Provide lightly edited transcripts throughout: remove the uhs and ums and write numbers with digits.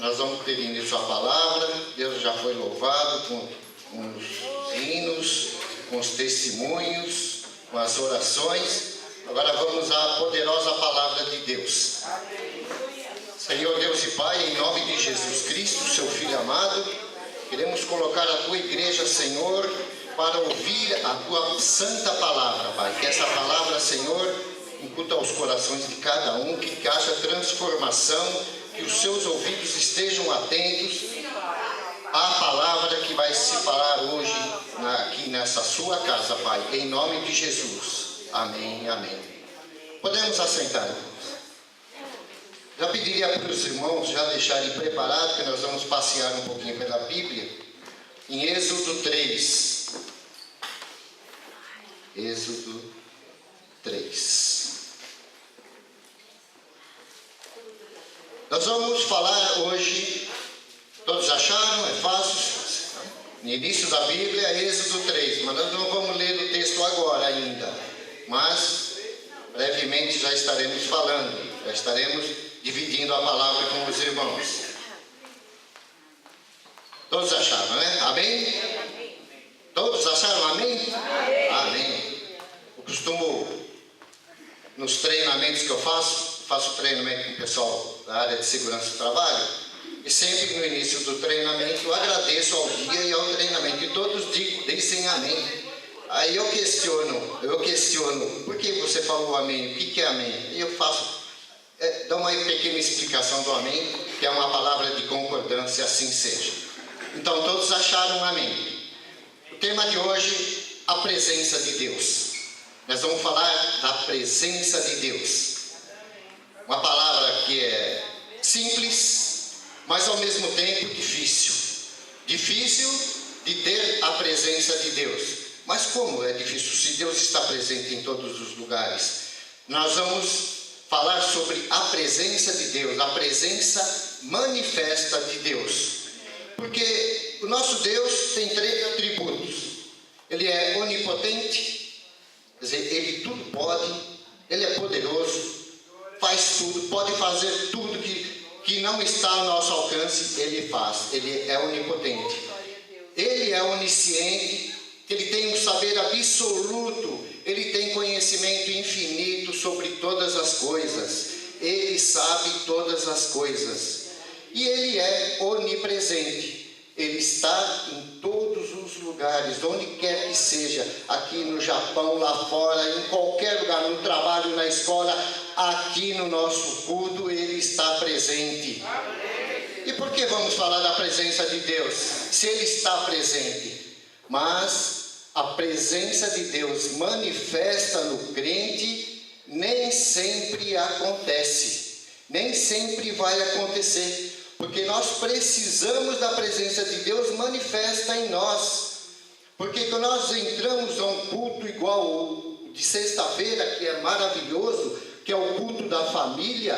Nós vamos ter início à palavra. Deus já foi louvado com os hinos, com os testemunhos, com as orações. Agora vamos à poderosa palavra de Deus. Senhor Deus e Pai, em nome de Jesus Cristo, seu Filho amado, queremos colocar a Tua igreja, Senhor, para ouvir a Tua santa palavra, Pai. Que essa palavra, Senhor, incuta aos corações de cada um, que haja transformação, que os seus ouvidos estejam atentos à palavra que vai se falar hoje aqui nessa sua casa, Pai. Em nome de Jesus. Amém, amém. Podemos assentar, irmãos. Já pediria para os irmãos já deixarem preparado, que nós vamos passear um pouquinho pela Bíblia, em Êxodo 3. Êxodo 3. Nós vamos falar hoje, todos acharam? É fácil? No início da Bíblia é Êxodo 3, mas nós não vamos ler o texto agora ainda. Mas, brevemente já estaremos falando, já estaremos dividindo a palavra com os irmãos. Todos acharam, né? Amém? Todos acharam amém? Amém. Eu costumo, nos treinamentos que eu faço treinamento com o pessoal da área de segurança do trabalho, e sempre no início do treinamento eu agradeço ao dia e ao treinamento, e todos dizem amém. Aí eu questiono, por que você falou amém? O que é amém? E eu dou uma pequena explicação do amém, que é uma palavra de concordância, assim seja. Então todos acharam amém. O tema de hoje, a presença de Deus. Nós vamos falar da presença de Deus. Uma palavra que é simples, mas ao mesmo tempo difícil. Difícil de ter a presença de Deus. Mas como é difícil se Deus está presente em todos os lugares? Nós vamos falar sobre a presença de Deus, a presença manifesta de Deus. Porque o nosso Deus tem 3 atributos. Ele é onipotente, quer dizer, Ele tudo pode, Ele é poderoso, faz tudo, pode fazer tudo que não está ao nosso alcance, Ele faz. Ele é onipotente. Ele é onisciente, Ele tem um saber absoluto, Ele tem conhecimento infinito sobre todas as coisas. Ele sabe todas as coisas. E Ele é onipresente. Ele está em todos os lugares, onde quer que seja, aqui no Japão, lá fora, em qualquer lugar, no trabalho, na escola, aqui no nosso culto, Ele está presente. E por que vamos falar da presença de Deus? Se Ele está presente. Mas a presença de Deus manifesta no crente nem sempre acontece. Nem sempre vai acontecer. Porque nós precisamos da presença de Deus manifesta em nós. Porque quando nós entramos a um culto igual o de sexta-feira, que é maravilhoso, que é o culto da família,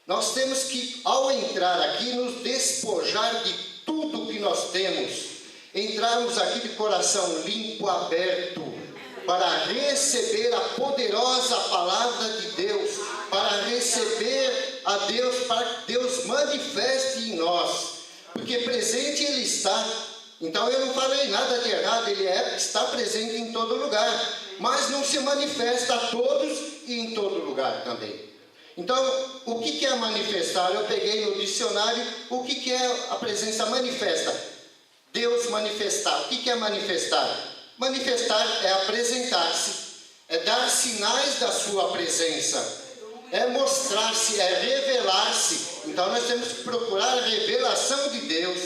nós temos que, ao entrar aqui, nos despojar de tudo que nós temos. Entrarmos aqui de coração limpo, aberto, para receber a poderosa palavra de Deus, para receber a Deus, para que Deus manifeste em nós, porque presente Ele está. Então eu não falei nada de errado, Ele está presente em todo lugar, mas não se manifesta a todos e em todo lugar também. Então, o que é manifestar? Eu peguei no dicionário o que é a presença manifesta. Deus manifestar. O que é manifestar? Manifestar é apresentar-se, é dar sinais da sua presença, é mostrar-se, é revelar-se. Então nós temos que procurar a revelação de Deus,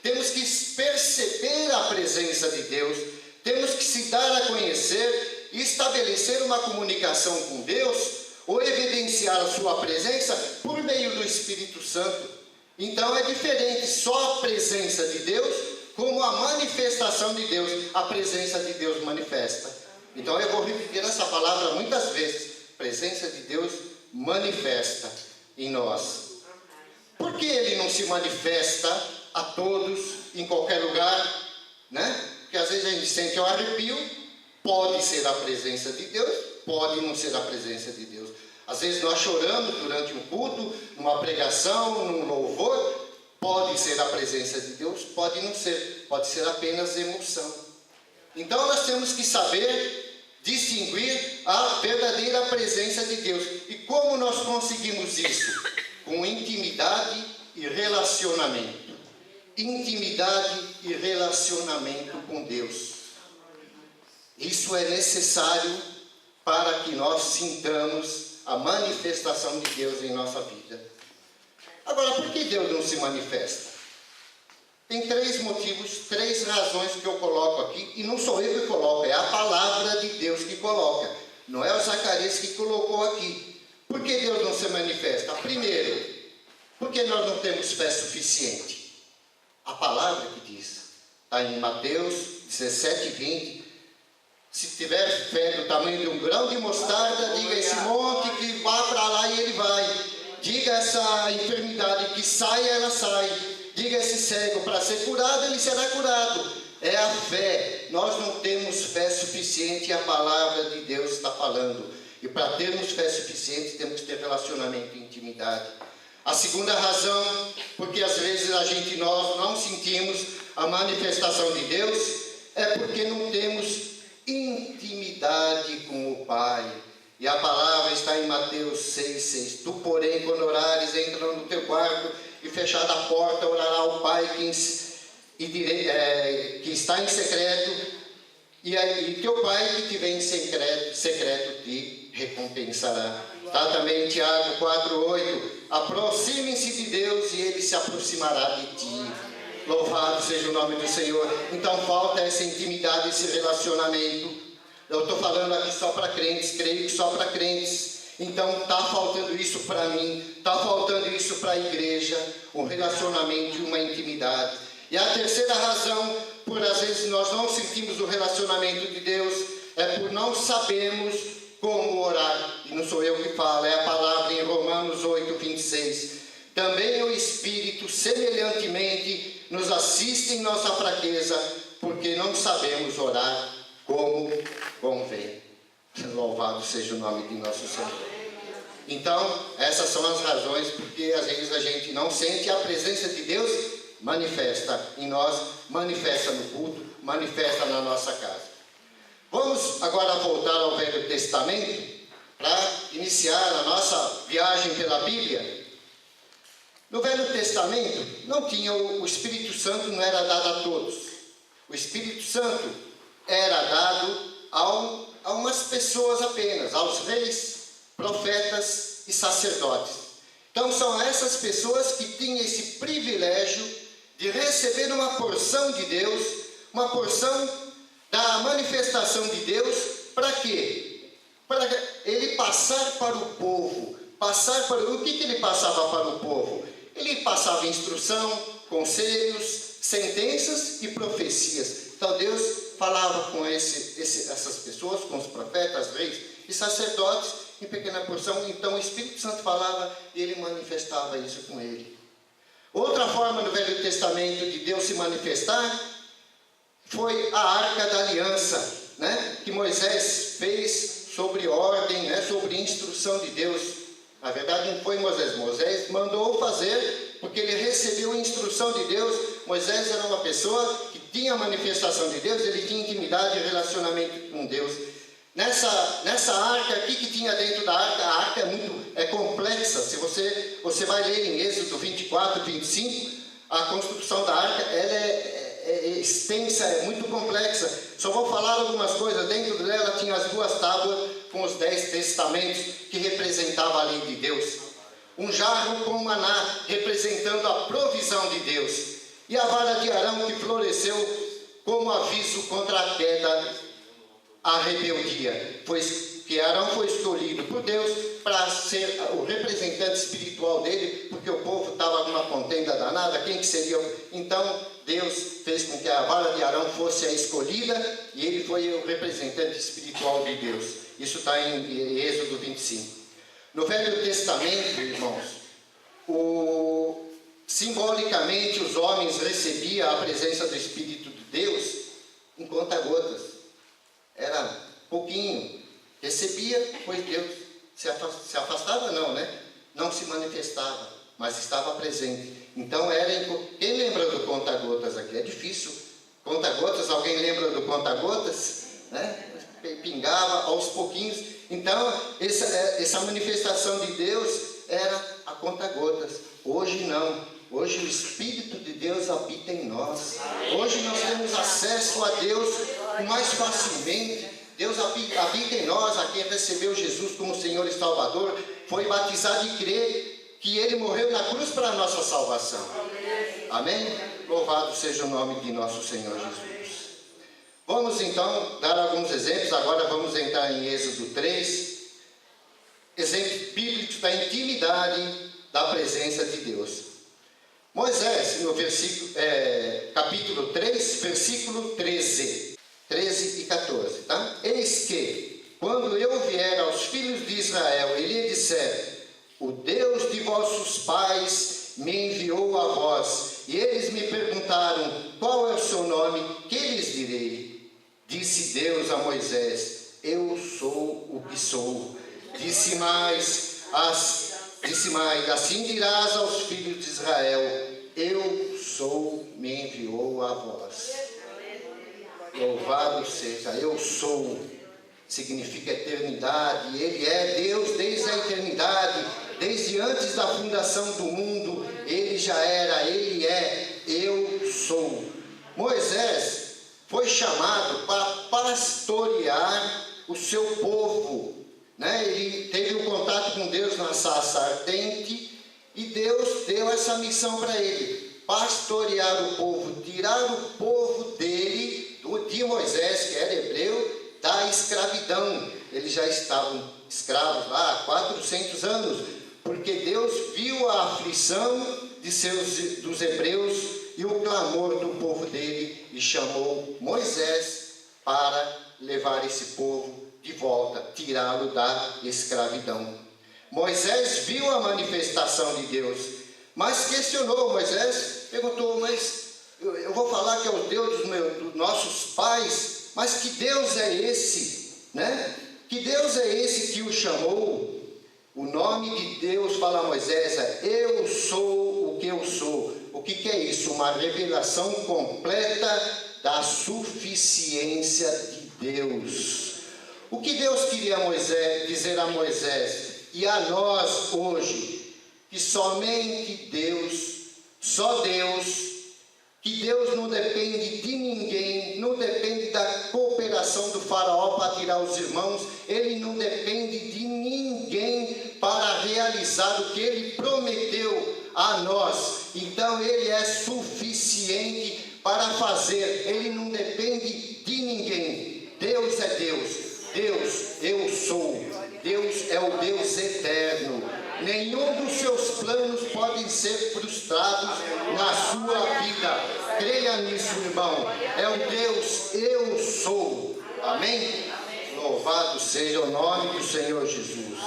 temos que perceber a presença de Deus, temos que se dar a conhecer e estabelecer uma comunicação com Deus, ou evidenciar a sua presença por meio do Espírito Santo. Então é diferente só a presença de Deus, como a manifestação de Deus. A presença de Deus manifesta. Então eu vou repetir essa palavra muitas vezes. Presença de Deus manifesta em nós. Por que Ele não se manifesta a todos, em qualquer lugar? Né? Porque às vezes a gente sente um arrepio. Pode ser a presença de Deus, pode não ser a presença de Deus. Às vezes nós choramos durante um culto, numa pregação, num louvor, Pode ser a presença de Deus, pode não ser, pode ser apenas emoção. Então nós temos que saber distinguir a verdadeira presença de Deus. E como nós conseguimos isso? Com intimidade e relacionamento. Intimidade e relacionamento com Deus. Isso é necessário para que nós sintamos a manifestação de Deus em nossa vida. Agora, por que Deus não se manifesta? Tem 3 motivos, 3 razões que eu coloco aqui, e não sou eu que coloco, é a palavra de Deus que coloca. Não é o Zacarias que colocou aqui. Por que Deus não se manifesta? Primeiro, porque nós não temos fé suficiente. A palavra que diz, está em Mateus 17:20. Se tiver fé do tamanho de um grão de mostarda, diga esse monte que vá para lá e ele vai. Diga essa enfermidade que sai, ela sai. Diga esse cego para ser curado, ele será curado. É a fé. Nós não temos fé suficiente e a palavra de Deus está falando. E para termos fé suficiente, temos que ter relacionamento e intimidade. A segunda razão, porque às vezes nós não sentimos a manifestação de Deus, é porque não temos intimidade com o Pai. E a palavra está em Mateus 6:6. Tu, porém, quando orares, entra no teu quarto e fechada a porta, orará ao Pai que está em secreto, e teu Pai que te vem em secreto te recompensará. Está também em Tiago 4:8. Aproximem-se de Deus e Ele se aproximará de ti. Louvado seja o nome do Senhor. Então falta essa intimidade, esse relacionamento. Eu estou falando aqui só para crentes, creio que só para crentes. Então está faltando isso para mim, está faltando isso para a igreja, um relacionamento e uma intimidade. E a terceira razão, por às vezes nós não sentimos o relacionamento de Deus, é por não sabermos como orar. E não sou eu que falo, é a palavra em Romanos 8:26. Também o Espírito semelhantemente nos assiste em nossa fraqueza, porque não sabemos orar como convém. Louvado seja o nome de nosso Senhor. Então, essas são as razões porque às vezes a gente não sente a presença de Deus manifesta em nós, manifesta no culto, manifesta na nossa casa. Vamos agora voltar ao Velho Testamento para iniciar a nossa viagem pela Bíblia. No Velho Testamento não tinha o Espírito Santo, não era dado a todos. O Espírito Santo era dado a umas pessoas apenas, aos reis, profetas e sacerdotes. Então são essas pessoas que tinham esse privilégio de receber uma porção de Deus, uma porção da manifestação de Deus, para quê? Para ele passar para o povo. O que ele passava para o povo? Ele passava instrução, conselhos, sentenças e profecias. Então Deus falava com essas pessoas, com os profetas, reis e sacerdotes, em pequena porção. Então o Espírito Santo falava e ele manifestava isso com ele. Outra forma no Velho Testamento de Deus se manifestar foi a Arca da Aliança, né? Que Moisés fez sobre ordem, né? Sobre instrução de Deus. Na verdade não foi Moisés, Moisés mandou fazer porque ele recebeu instrução de Deus. Moisés era uma pessoa que tinha a manifestação de Deus, ele tinha intimidade e relacionamento com Deus. Nessa arca aqui que tinha dentro da arca, a arca é complexa. Se você vai ler em Êxodo 24, 25, a construção da arca ela é extensa, é muito complexa. Só vou falar algumas coisas. Dentro dela tinha as 2 tábuas com os 10 testamentos que representavam a lei de Deus. Um jarro com maná representando a provisão de Deus. E a vara de Arão que floresceu como aviso contra a queda, a rebeldia, pois que Arão foi escolhido por Deus para ser o representante espiritual dele, porque o povo estava numa contenda danada, quem que seria? Então Deus fez com que a vara de Arão fosse a escolhida e ele foi o representante espiritual de Deus. Isso está em Êxodo 25. No Velho Testamento, irmãos, simbolicamente os homens recebiam a presença do Espírito de Deus em conta-gotas. Era pouquinho. Recebia, pois Deus se afastava não, né? Não se manifestava, mas estava presente. Então quem lembra do conta-gotas aqui? É difícil. Conta-gotas, alguém lembra do conta-gotas? Né? Pingava aos pouquinhos. Então, essa manifestação de Deus era a conta-gotas. Hoje não. Hoje o Espírito de Deus habita em nós. Hoje nós temos acesso a Deus mais facilmente. Deus habita em nós, a quem recebeu Jesus como Senhor e Salvador, foi batizado e crê que Ele morreu na cruz para a nossa salvação. Amém? Louvado seja o nome de nosso Senhor Jesus. Vamos então dar alguns exemplos. Agora vamos entrar em Êxodo 3. Exemplos bíblicos da intimidade da presença de Deus. Moisés, no capítulo 3, versículo 13 e 14, tá? Eis que, quando eu vier aos filhos de Israel e lhe disser, o Deus de vossos pais me enviou a vós, e eles me perguntaram, qual é o seu nome? Que lhes direi? Disse Deus a Moisés, eu sou o que sou. Disse mais, assim dirás aos filhos de Israel, eu sou, me enviou a vós. Louvado seja, eu sou, significa eternidade, Ele é Deus desde a eternidade, desde antes da fundação do mundo, Ele já era, Ele é, eu sou. Moisés foi chamado para pastorear o seu povo, né? Ele teve um contato com Deus na sarça ardente, e Deus deu essa missão para ele, pastorear o povo, tirar o povo dele, de Moisés, que era hebreu, da escravidão. Eles já estavam escravos lá há 400 anos, porque Deus viu a aflição dos hebreus e o clamor do povo dele, e chamou Moisés para levar esse povo de volta, tirá-lo da escravidão. Moisés viu a manifestação de Deus, mas questionou. Moisés perguntou, mas eu vou falar que é o Deus dos nossos pais, mas que Deus é esse, né? Que Deus é esse que o chamou? O nome de Deus, fala a Moisés, é eu sou o que eu sou. O que é isso? Uma revelação completa da suficiência de Deus. O que Deus queria dizer a Moisés e a nós hoje? Que somente Deus, só Deus, que Deus não depende de ninguém, não depende da cooperação do faraó para tirar os irmãos, ele não depende de ninguém para realizar o que ele prometeu a nós. Então ele é suficiente para fazer, ele não depende de ninguém. Deus é Deus, Deus, eu sou. Deus é o Deus eterno. Nenhum dos seus planos podem ser frustrados na sua vida. Creia nisso, irmão. É o Deus, eu sou. Amém? Louvado seja o nome do Senhor Jesus.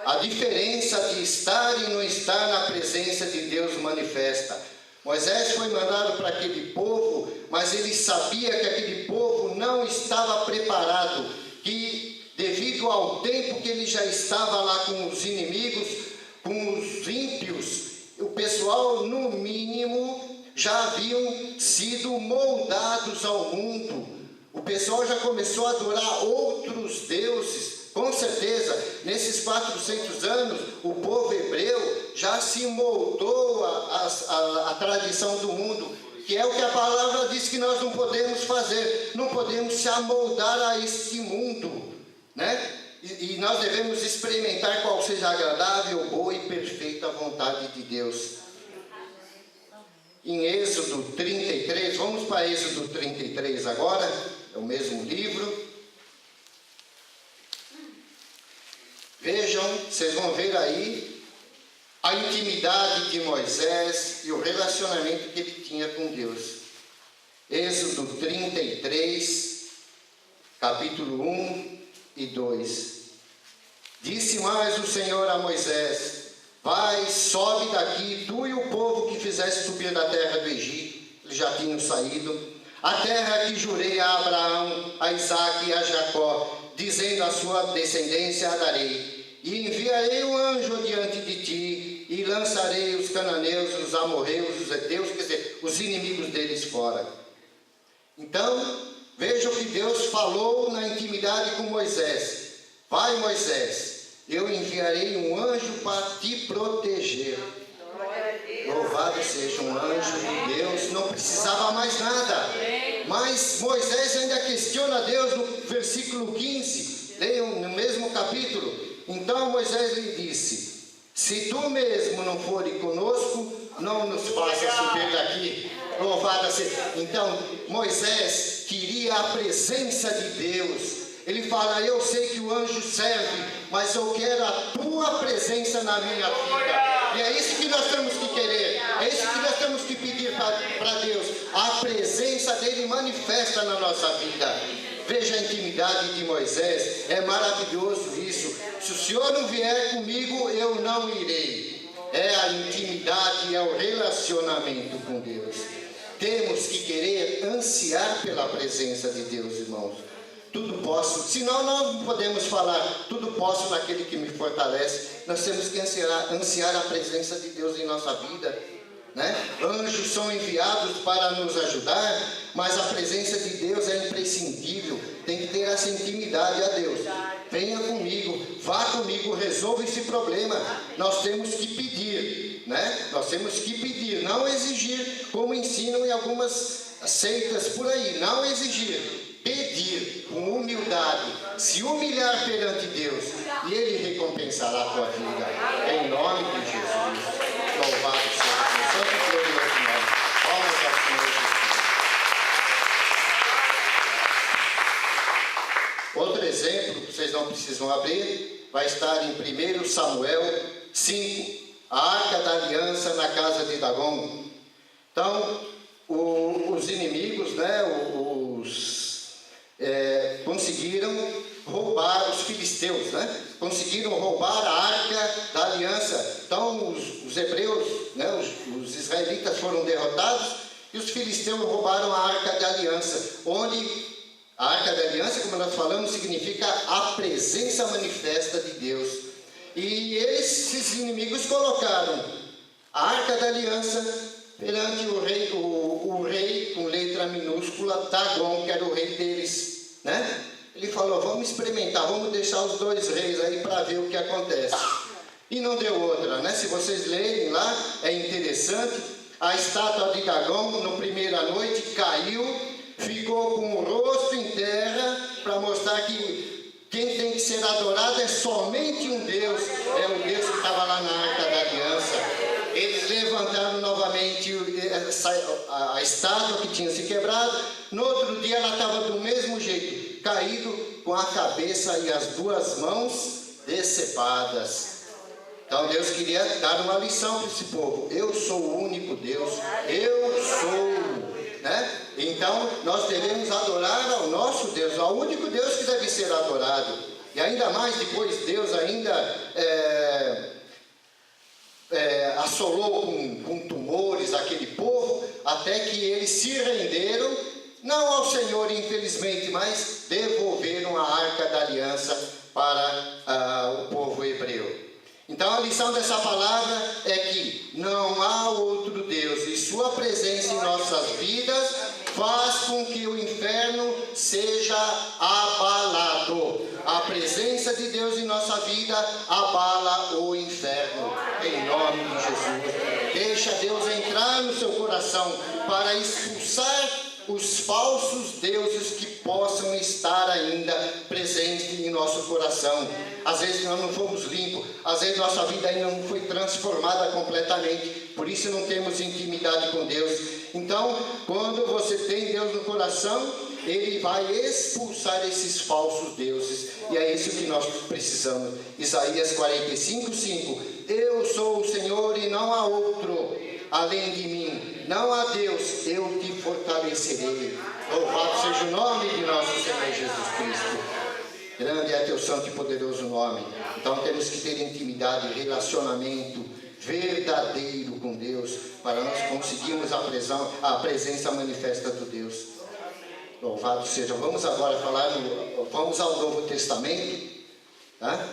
A diferença de estar e não estar na presença de Deus manifesta. Moisés foi mandado para aquele povo, mas ele sabia que aquele povo não estava preparado, que devido ao tempo que ele já estava lá com os inimigos, com os ímpios, o pessoal, no mínimo, já haviam sido moldados ao mundo. O pessoal já começou a adorar outros deuses. Com certeza, nesses 400 anos, o povo hebreu já se moldou à tradição do mundo, que é o que a palavra diz que nós não podemos fazer, não podemos se amoldar a este mundo, né? E nós devemos experimentar qual seja a agradável, boa e perfeita vontade de Deus. Em Êxodo 33, vamos para Êxodo 33 agora, é o mesmo livro. Vejam, vocês vão ver aí a intimidade de Moisés e o relacionamento que ele tinha com Deus. Êxodo 33, capítulo 1 e 2. Disse mais o Senhor a Moisés: vai, sobe daqui, tu e o povo que fizeste subir da terra do Egito, eles já tinham saído, a terra que jurei a Abraão, a Isaque e a Jacó, dizendo: a sua descendência a darei. E enviarei um anjo diante de ti, e lançarei os cananeus, os amorreus, os heteus, quer dizer, os inimigos deles fora. Então, veja o que Deus falou na intimidade com Moisés. Vai, Moisés, eu enviarei um anjo para te proteger. Louvado seja um anjo de Deus, não precisava mais nada. Mas Moisés ainda questiona Deus no versículo 15, leiam no mesmo capítulo. Então Moisés lhe disse: se tu mesmo não fores conosco, não nos faça subir daqui. Louvado seja. Então Moisés queria a presença de Deus. Ele fala: eu sei que o anjo serve, mas eu quero a tua presença na minha vida. E é isso que nós temos que querer, é isso que nós temos que pedir para Deus. A presença dele manifesta na nossa vida. Veja a intimidade de Moisés, é maravilhoso isso. Se o Senhor não vier comigo, eu não irei. É a intimidade, é o relacionamento com Deus. Temos que querer ansiar pela presença de Deus, irmãos. Tudo posso, senão nós não podemos falar tudo posso naquele que me fortalece. Nós temos que ansiar a presença de Deus em nossa vida, né? Anjos são enviados para nos ajudar, mas a presença de Deus é imprescindível. Tem que ter essa intimidade a Deus. Venha comigo, vá comigo, resolva esse problema. Nós temos que pedir, né? Nós temos que pedir, não exigir, como ensinam em algumas seitas por aí. Não exigir, pedir com humildade, se humilhar perante Deus, e Ele recompensará a tua vida, em nome de Jesus. Louvado seja o santo e glorioso nome. Palmas ao Senhor Jesus. Outro exemplo, que vocês não precisam abrir, vai estar em 1 Samuel 5, a arca da aliança na casa de Dagom. Então, os inimigos, né, conseguiram roubar os filisteus, né? Conseguiram roubar a arca da aliança. Então os hebreus, né, os israelitas foram derrotados e os filisteus roubaram a arca da aliança, onde a arca da aliança, como nós falamos, significa a presença manifesta de Deus. E esses inimigos colocaram a arca da aliança perante o rei com letra minúscula, Dagom, que era o rei deles, né? Ele falou: vamos experimentar, vamos deixar os dois reis aí para ver o que acontece. E não deu outra, né? Se vocês lerem lá, é interessante. A estátua de Dagom, na primeira noite, caiu, ficou com o rosto em terra, para mostrar que quem tem que ser adorado é somente um Deus, é o Deus que estava lá na arca da aliança. Eles levantaram novamente a estátua que tinha se quebrado. No outro dia ela estava do mesmo jeito, caído, com a cabeça e as duas mãos decepadas. Então Deus queria dar uma lição para esse povo: eu sou o único Deus, eu sou, né? Então nós devemos adorar ao nosso Deus, ao único Deus que deve ser adorado. E ainda mais depois Deus ainda assolou com tumores aquele povo, até que eles se renderam, não ao Senhor infelizmente, mas devolveram a arca da aliança para o povo hebreu. Então a lição dessa palavra é que não há outro Deus, e sua presença em nossas vidas faz com que o inferno seja abalado. A presença de Deus em nossa vida abala o inferno, em nome de Jesus. Deixa Deus entrar no seu coração para expulsar os falsos deuses que possam estar ainda presentes em nosso coração. Às vezes nós não fomos limpos, às vezes nossa vida ainda não foi transformada completamente, por isso não temos intimidade com Deus. Então, quando você tem Deus no coração, Ele vai expulsar esses falsos deuses, e é isso que nós precisamos. Isaías 45:5: eu sou o Senhor e não há outro além de mim, não há Deus, eu te fortalecerei. Louvado seja o nome de nosso Senhor Jesus Cristo. Grande é teu santo e poderoso nome. Então temos que ter intimidade, relacionamento verdadeiro com Deus, para nós conseguirmos a presença manifesta do Deus. Louvado seja. Vamos agora vamos ao Novo Testamento, tá?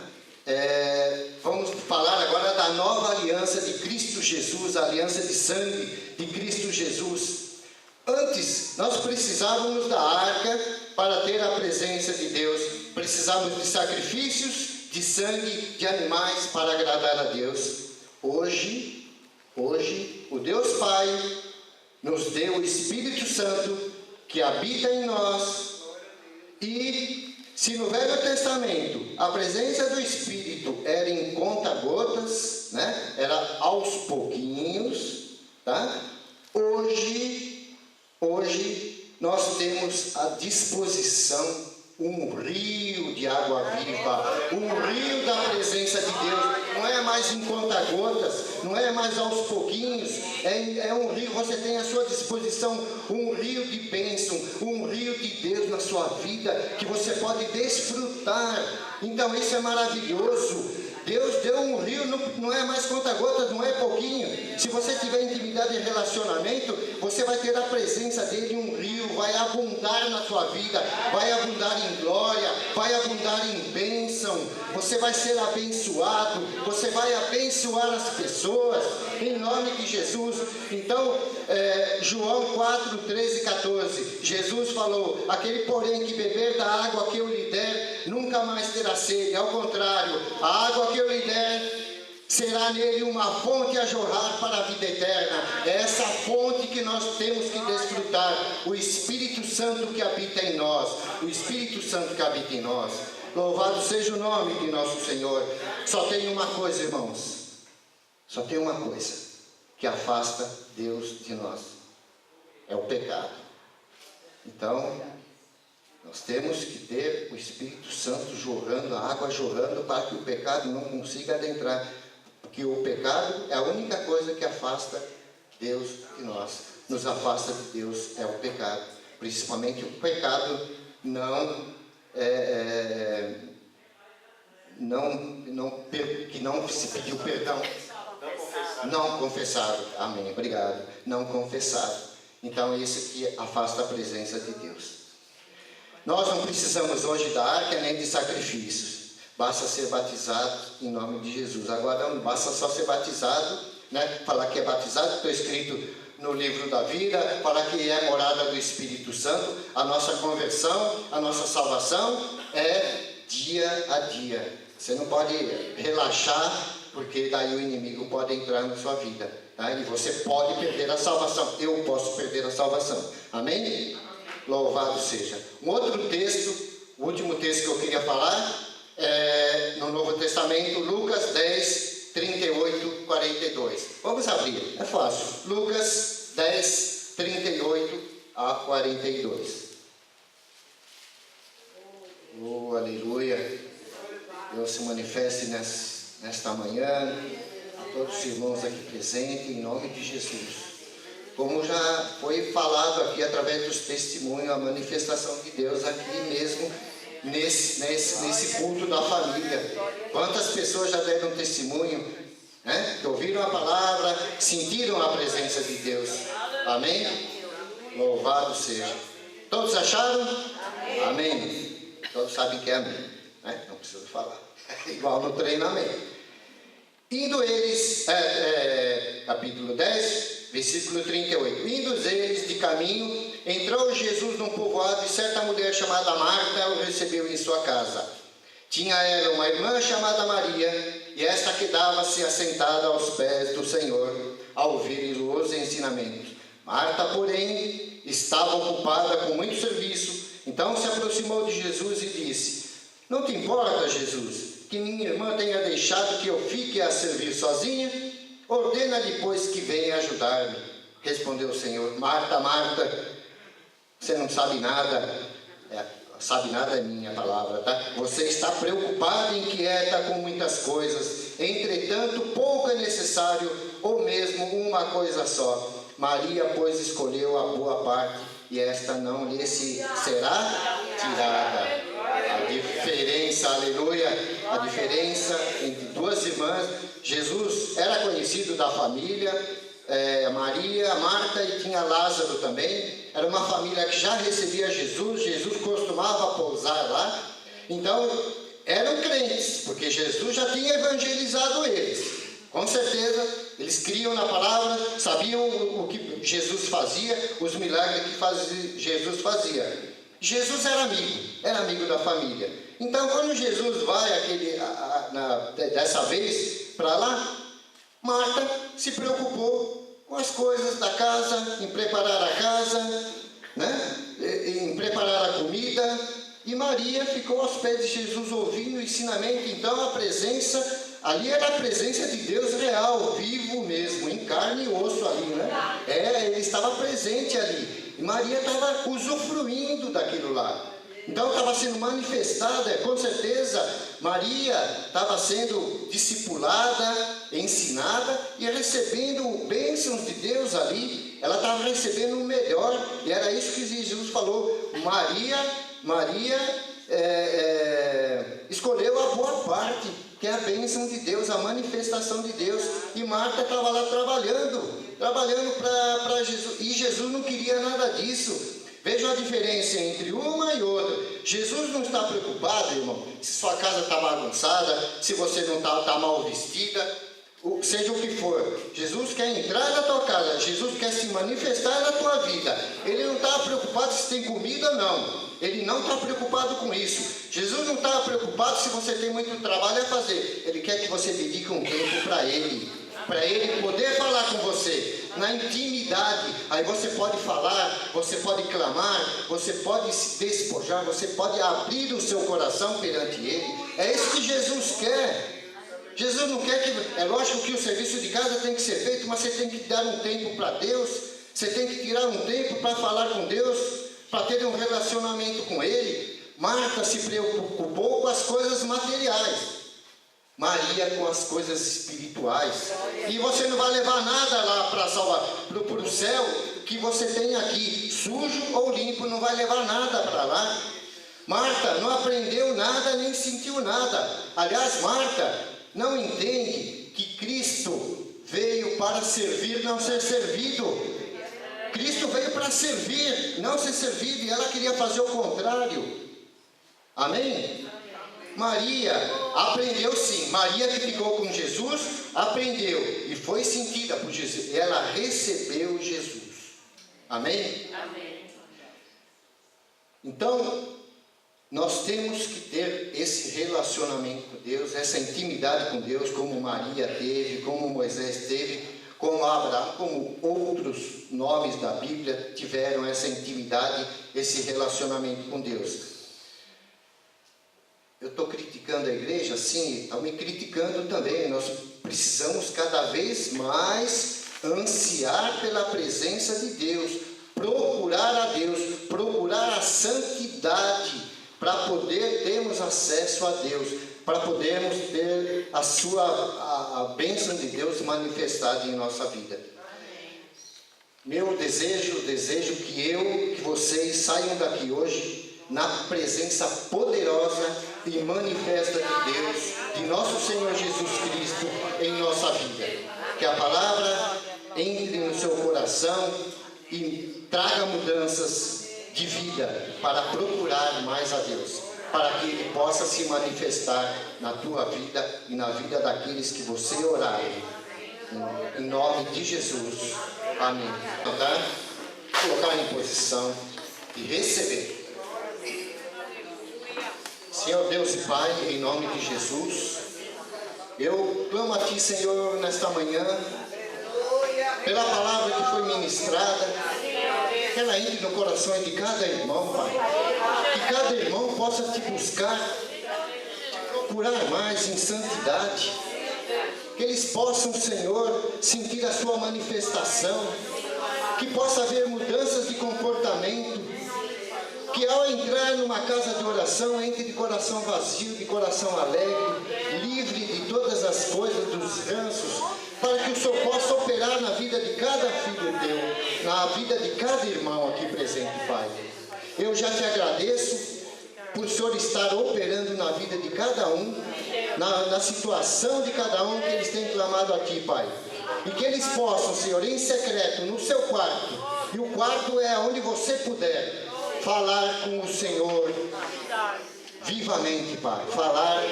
Vamos falar agora da a nova aliança de Cristo Jesus, a aliança de sangue de Cristo Jesus. Antes, nós precisávamos da arca para ter a presença de Deus. Precisávamos de sacrifícios, de sangue, de animais para agradar a Deus. Hoje, o Deus Pai nos deu o Espírito Santo que habita em nós. E se no Velho Testamento a presença do Espírito era em conta-gotas, né? Era aos pouquinhos, tá? Hoje nós temos à disposição um rio de água viva, um rio da presença de Deus. Não é mais em conta-gotas, não é mais aos pouquinhos, é um rio. Você tem à sua disposição um rio de bênção, um rio de Deus na sua vida, que você pode desfrutar. Então isso é maravilhoso. Deus deu um rio, não é mais conta-gotas, não é pouquinho. Se você tiver intimidade e relacionamento, você vai ter a presença dele, um rio, vai abundar na sua vida, vai abundar em glória, vai abundar em bênção. Você vai ser abençoado, você vai abençoar as pessoas, em nome de Jesus. Então, João 4, 13 e 14, Jesus falou: aquele porém que beber da água que eu lhe der, nunca mais terá sede. Ao contrário, a água que eu lhe der será nele uma fonte a jorrar para a vida eterna. É essa fonte que nós temos que desfrutar, o Espírito Santo que habita em nós, o Espírito Santo que habita em nós. Louvado seja o nome de nosso Senhor. Só tem uma coisa, irmãos, só tem uma coisa que afasta Deus de nós, é o pecado. Então, nós temos que ter o Espírito Santo jorrando, a água jorrando, para que o pecado não consiga adentrar. Porque o pecado é a única coisa que afasta Deus de nós. Nos afasta de Deus é o pecado. Principalmente o pecado que não se pediu perdão. Não confessado. Amém. Obrigado. Não confessado. Então esse que afasta a presença de Deus. Nós não precisamos hoje da arca nem de sacrifícios. Basta ser batizado em nome de Jesus. Agora não basta só ser batizado, né? Falar que é batizado, está escrito no livro da vida, falar que é morada do Espírito Santo. A nossa conversão, a nossa salvação é dia a dia. Você não pode relaxar, porque daí o inimigo pode entrar na sua vida, tá? E você pode perder a salvação. Eu posso perder a salvação. Amém? Louvado seja. Um outro texto, o último texto que eu queria falar, é no Novo Testamento, Lucas 10, 38, 42. Vamos abrir, é fácil. Lucas 10, 38 a 42. Oh, aleluia. Deus se manifeste nesta manhã, a todos os irmãos aqui presentes, em nome de Jesus. Como já foi falado aqui através dos testemunhos, a manifestação de Deus aqui mesmo, nesse culto da família. Quantas pessoas já deram testemunho, né? Que ouviram a palavra, sentiram a presença de Deus. Amém? Louvado seja. Todos acharam? Amém. Todos sabem que é amém, né? Não preciso falar. Igual no treinamento. Indo eles, capítulo 10, versículo 38. Indo eles de caminho, entrou Jesus num povoado e certa mulher chamada Marta o recebeu em sua casa. Tinha ela uma irmã chamada Maria, e esta quedava-se assentada aos pés do Senhor, a ouvir os ensinamentos. Marta, porém, estava ocupada com muito serviço. Então se aproximou de Jesus e disse: não te importa, Jesus, que minha irmã tenha deixado que eu fique a servir sozinha? Ordena-lhe, pois, que venha ajudar-me. Respondeu o Senhor: Marta, Marta, você não sabe nada. Sabe nada é minha palavra, tá? Você está preocupada e inquieta com muitas coisas. Entretanto, pouco é necessário, ou mesmo uma coisa só. Maria, pois, escolheu a boa parte, e esta não lhe será tirada. A diferença, aleluia, a diferença entre duas irmãs. Jesus era conhecido da família, Maria, Marta, e tinha Lázaro também. Era uma família que já recebia Jesus. Jesus costumava pousar lá. Então eram crentes, porque Jesus já tinha evangelizado eles. Com certeza, eles criam na palavra, sabiam o que Jesus fazia, os milagres que Jesus fazia. Jesus era amigo da família. Então, quando Jesus vai dessa vez para lá, Marta se preocupou com as coisas da casa, em preparar a casa, né? Em preparar a comida. E Maria ficou aos pés de Jesus ouvindo o ensinamento. Então, a presença ali era a presença de Deus real, vivo mesmo, em carne e osso ali, né? Ele estava presente ali. E Maria estava usufruindo daquilo lá. Então estava sendo manifestada, com certeza, Maria estava sendo discipulada, ensinada e recebendo bênçãos de Deus ali. Ela estava recebendo o melhor, e era isso que Jesus falou. Maria escolheu a boa parte, que é a bênção de Deus, a manifestação de Deus. E Marta estava lá trabalhando para Jesus, e Jesus não queria nada disso. Veja a diferença entre uma e outra. Jesus não está preocupado, irmão, se sua casa está bagunçada, se você não está mal vestida, seja o que for. Jesus quer entrar na tua casa, Jesus quer se manifestar na tua vida. Ele não está preocupado se tem comida ou não. Ele não está preocupado com isso. Jesus não está preocupado se você tem muito trabalho a fazer. Ele quer que você dedique um tempo para Ele poder falar com você na intimidade. Aí você pode falar, você pode clamar, você pode se despojar, você pode abrir o seu coração perante Ele. É isso que Jesus quer. Jesus não quer que... É lógico que o serviço de casa tem que ser feito, mas você tem que dar um tempo para Deus. Você tem que tirar um tempo para falar com Deus, para ter um relacionamento com Ele. Marta se preocupou com as coisas materiais, Maria com as coisas espirituais. E você não vai levar nada lá para o céu que você tem aqui, sujo ou limpo, não vai levar nada para lá. Marta não aprendeu nada, nem sentiu nada. Aliás, Marta não entende que Cristo veio para servir, não ser servido. Cristo veio para servir, não ser servido, e ela queria fazer o contrário. Amém? Maria aprendeu sim. Maria que ficou com Jesus, aprendeu e foi sentida por Jesus. Ela recebeu Jesus. Amém? Amém. Então, nós temos que ter esse relacionamento com Deus, essa intimidade com Deus, como Maria teve, como Moisés teve, como Abraão, como outros nomes da Bíblia tiveram essa intimidade, esse relacionamento com Deus. Eu estou criticando a igreja? Sim, estão me criticando também. Nós precisamos cada vez mais ansiar pela presença de Deus, procurar a Deus, procurar a santidade, para poder termos acesso a Deus, para podermos ter a bênção de Deus manifestada em nossa vida. Meu desejo que vocês saiam daqui hoje na presença poderosa e manifesta de Deus, de nosso Senhor Jesus Cristo em nossa vida. Que a palavra entre no seu coração e traga mudanças de vida para procurar mais a Deus, para que Ele possa se manifestar na tua vida e na vida daqueles que você orar. Em nome de Jesus. Amém. Tá? Colocar em posição e receber. Senhor Deus e Pai, em nome de Jesus, eu clamo a Ti, Senhor, nesta manhã, pela palavra que foi ministrada, que ela entre no coração de cada irmão, Pai. Que cada irmão possa Te buscar, Te procurar mais em santidade. Que eles possam, Senhor, sentir a Sua manifestação. Que possa haver mudanças de comportamento. Que ao entrar numa casa de oração, entre de coração vazio, de coração alegre, livre de todas as coisas, dos ranços, para que o Senhor possa operar na vida de cada filho teu, na vida de cada irmão aqui presente, Pai. Eu já Te agradeço por o Senhor estar operando na vida de cada um, na situação de cada um que eles têm clamado a Ti, Pai. E que eles possam, Senhor, em secreto, no seu quarto, e o quarto é onde você puder, falar com o Senhor vivamente, Pai. Falar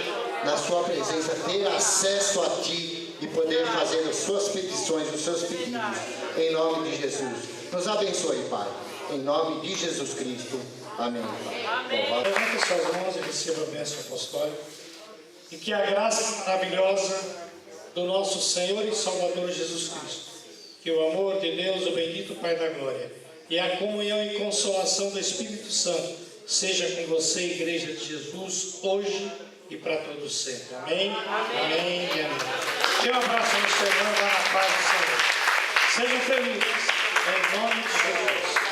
na Sua presença, ter acesso a Ti e poder fazer as suas petições, os seus pedidos, em nome de Jesus. Nos abençoe, Pai, em nome de Jesus Cristo. Amém. Levante suas mãos e receba a bênção apostólica. E que a graça maravilhosa do nosso Senhor e Salvador Jesus Cristo, que o amor de Deus, o bendito Pai da Glória, e a comunhão e consolação do Espírito Santo seja com você, Igreja de Jesus, hoje e para todos sempre. Amém? Amém e amém. Dê um abraço no Senhor, lá na paz do Senhor. Sejam felizes, em nome de Jesus.